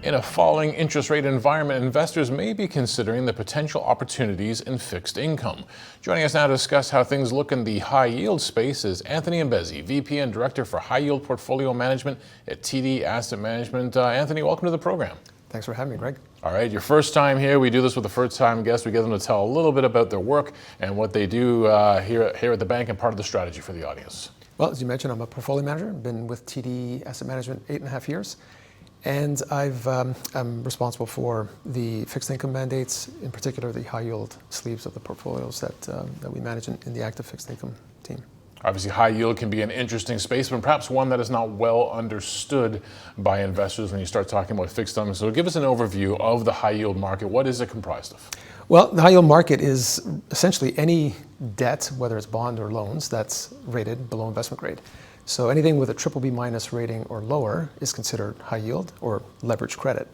In a falling interest rate environment, investors may be considering the potential opportunities in fixed income. Joining us now to discuss how things look in the high yield space is Anthony Imbesi, VP and Director for High Yield Portfolio Management at TD Asset Management. Anthony, welcome to the program. Thanks for having me, Greg. All right, your first time here. We do this with a first-time guest. We get them to tell a little bit about their work and what they do here at the bank and part of the strategy for the audience. Well, as you mentioned, I'm a portfolio manager. I've been with TD Asset Management 8.5 years. And I'm responsible for the fixed income mandates, in particular the high yield sleeves of the portfolios that we manage in the active fixed income team. Obviously, high yield can be an interesting space, but perhaps one that is not well understood by investors when you start talking about fixed income. So give us an overview of the high yield market. What is it comprised of? Well, the high yield market is essentially any debt, whether it's bond or loans, that's rated below investment grade. So anything with a BBB minus rating or lower is considered high yield or leveraged credit.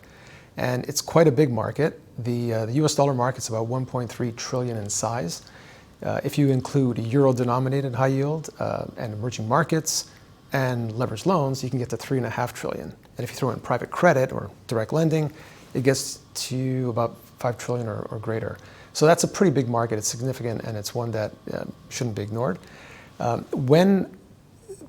And it's quite a big market. The US dollar market's about 1.3 trillion in size. If you include euro-denominated high yield and emerging markets and leveraged loans, you can get to 3.5 trillion. And if you throw in private credit or direct lending, it gets to about 5 trillion or greater. So that's a pretty big market. It's significant, and it's one that shouldn't be ignored. When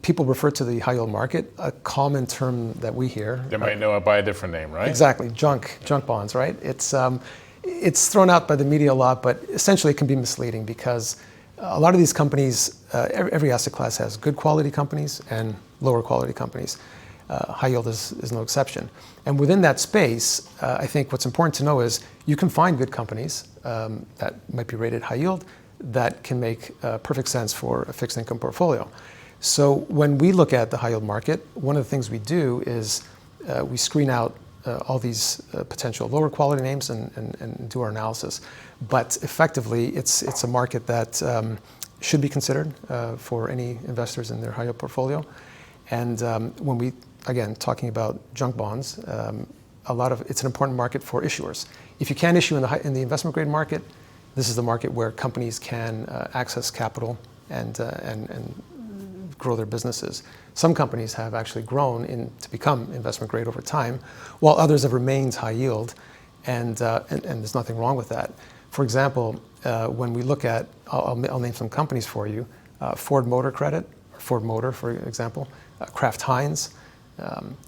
people refer to the high yield market, a common term that we hear. They might know it by a different name, right? Exactly, junk bonds, right? It's thrown out by the media a lot, but essentially it can be misleading because a lot of these companies, every asset class has good quality companies and lower quality companies. High yield is no exception. And within that space, I think what's important to know is you can find good companies that might be rated high yield that can make perfect sense for a fixed income portfolio. So when we look at the high yield market, one of the things we do is we screen out all these potential lower quality names and do our analysis. But effectively, it's a market that should be considered for any investors in their high yield portfolio. And when we, again, talking about junk bonds, it's an important market for issuers. If you can't issue in the investment grade market, this is the market where companies can access capital and grow their businesses. Some companies have actually grown to become investment grade over time, while others have remained high yield, and there's nothing wrong with that. For example, when we look at, I'll name some companies for you, Ford Motor Credit, or Ford Motor, for example, Kraft Heinz,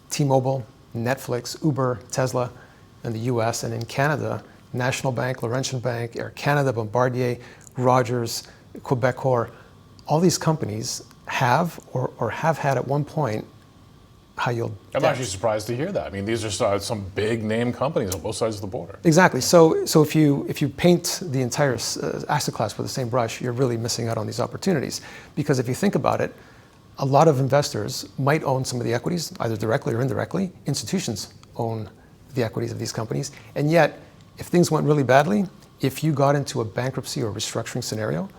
T-Mobile, Netflix, Uber, Tesla in the US, and in Canada, National Bank, Laurentian Bank, Air Canada, Bombardier, Rogers, Quebecor. All these companies have or have had at one point high yield I'm debt. actually surprised to hear that. I mean, these are some big name companies on both sides of the border. Exactly. So if you paint the entire asset class with the same brush, you're really missing out on these opportunities. Because if you think about it, a lot of investors might own some of the equities, either directly or indirectly. Institutions own the equities of these companies. And yet, if things went really badly, if you got into a bankruptcy or restructuring scenario,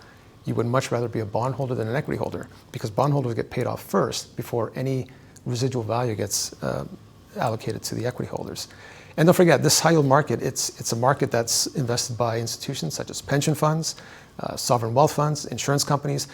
you would much rather be a bondholder than an equity holder, because bondholders get paid off first before any residual value gets allocated to the equity holders. And don't forget, this high yield market, it's a market that's invested by institutions such as pension funds, sovereign wealth funds, insurance companies.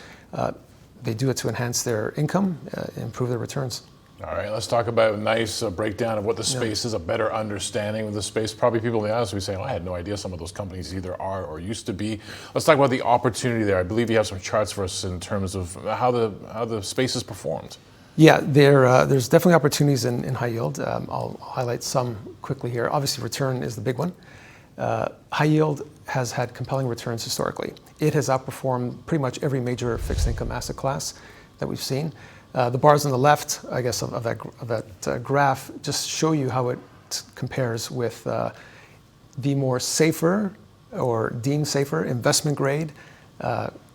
They do it to enhance their income, improve their returns. All right, let's talk about a nice breakdown of what the space is, a better understanding of the space. Probably people in the audience will be saying, I had no idea some of those companies either are or used to be. Let's talk about the opportunity there. I believe you have some charts for us in terms of how the space has performed. Yeah, there's definitely opportunities in high yield. I'll highlight some quickly here. Obviously, return is the big one. High yield has had compelling returns historically. It has outperformed pretty much every major fixed income asset class that we've seen. The bars on the left, I guess, of that graph just show you how it compares with the more safer or deemed safer investment grade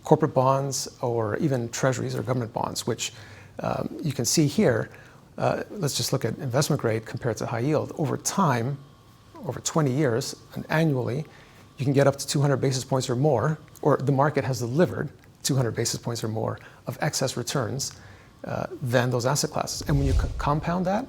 corporate bonds or even treasuries or government bonds, which you can see here. Let's just look at investment grade compared to high yield. Over time, over 20 years, and annually, you can get up to 200 basis points or more, or the market has delivered 200 basis points or more of excess returns than those asset classes. And when you compound that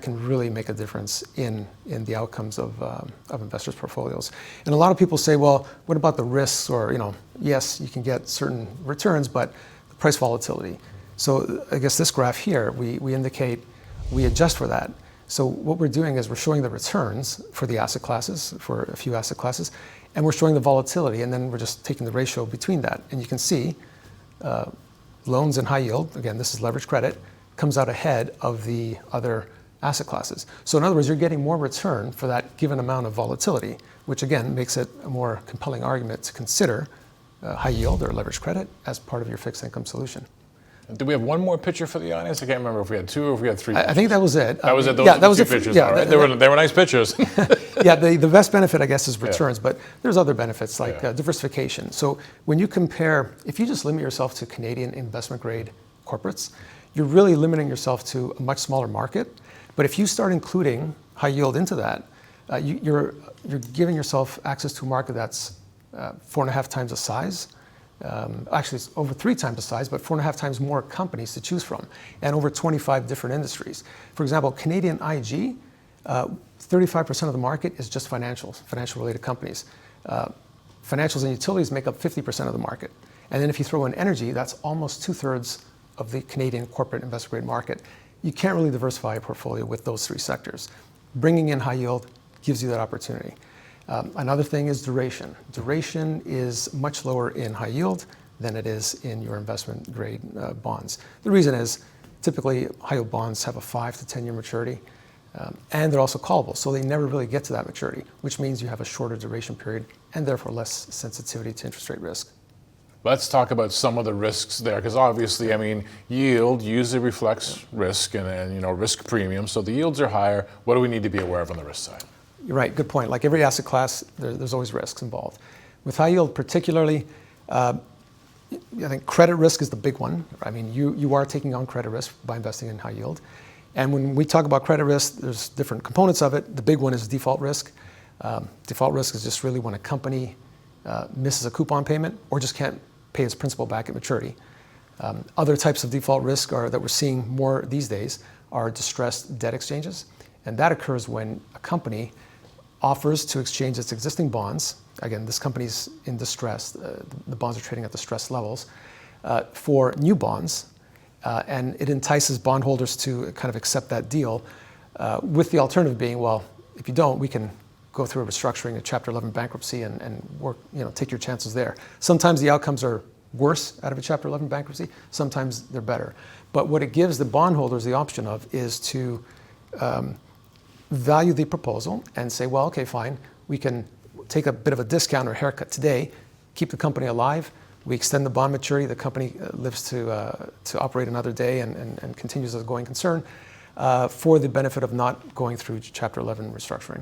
can really make a difference in the outcomes of investors' portfolios. And a lot of people say, well, what about the risks? Or, yes, you can get certain returns, but the price volatility. So I guess this graph here, we indicate we adjust for that. So what we're doing is we're showing the returns for the asset classes, for a few asset classes, and we're showing the volatility, and then we're just taking the ratio between that. And you can see loans and high yield, again, this is leverage credit, comes out ahead of the other asset classes. So in other words, you're getting more return for that given amount of volatility, which again makes it a more compelling argument to consider high yield or leverage credit as part of your fixed income solution. Do we have one more picture for the audience? I can't remember if we had two or if we had three. I think that was it. That was it. Those yeah, were that was two it. pictures. Yeah, all right. They were nice pictures. Yeah, the best benefit, I guess, is returns, but there's other benefits like Yeah. diversification. So when you compare, if you just limit yourself to Canadian investment grade corporates, you're really limiting yourself to a much smaller market. But if you start including high yield into that, you're giving yourself access to a market that's 4.5 times the size. Actually, it's over 3 times the size, but 4.5 times more companies to choose from, and over 25 different industries. For example, Canadian IG, 35% of the market is just financial-related companies. Financials and utilities make up 50% of the market. And then if you throw in energy, that's almost 2/3 of the Canadian corporate investment-grade market. You can't really diversify a portfolio with those 3 sectors. Bringing in high yield gives you that opportunity. Another thing is duration. Duration is much lower in high yield than it is in your investment grade bonds. The reason is typically high yield bonds have a 5 to 10 year maturity, and they're also callable, so they never really get to that maturity, which means you have a shorter duration period and therefore less sensitivity to interest rate risk. Let's talk about some of the risks there, because obviously, I mean, yield usually reflects risk and risk premium. So the yields are higher. What do we need to be aware of on the risk side? You're right, good point. Like every asset class, there's always risks involved. With high yield particularly, I think credit risk is the big one. I mean, you are taking on credit risk by investing in high yield. And when we talk about credit risk, there's different components of it. The big one is default risk. Default risk is just really when a company misses a coupon payment or just can't pay its principal back at maturity. Other types of default risk that we're seeing more these days are distressed debt exchanges. And that occurs when a company offers to exchange its existing bonds. Again, this company's in distress. The bonds are trading at distressed levels for new bonds. And it entices bondholders to kind of accept that deal with the alternative being, well, if you don't, we can go through a restructuring, a Chapter 11 bankruptcy, and work, take your chances there. Sometimes the outcomes are worse out of a Chapter 11 bankruptcy. Sometimes they're better. But what it gives the bondholders the option of is to value the proposal and say, well, okay, fine, we can take a bit of a discount or haircut today, keep the company alive, we extend the bond maturity, the company lives to operate another day and continues as a going concern for the benefit of not going through Chapter 11 restructuring.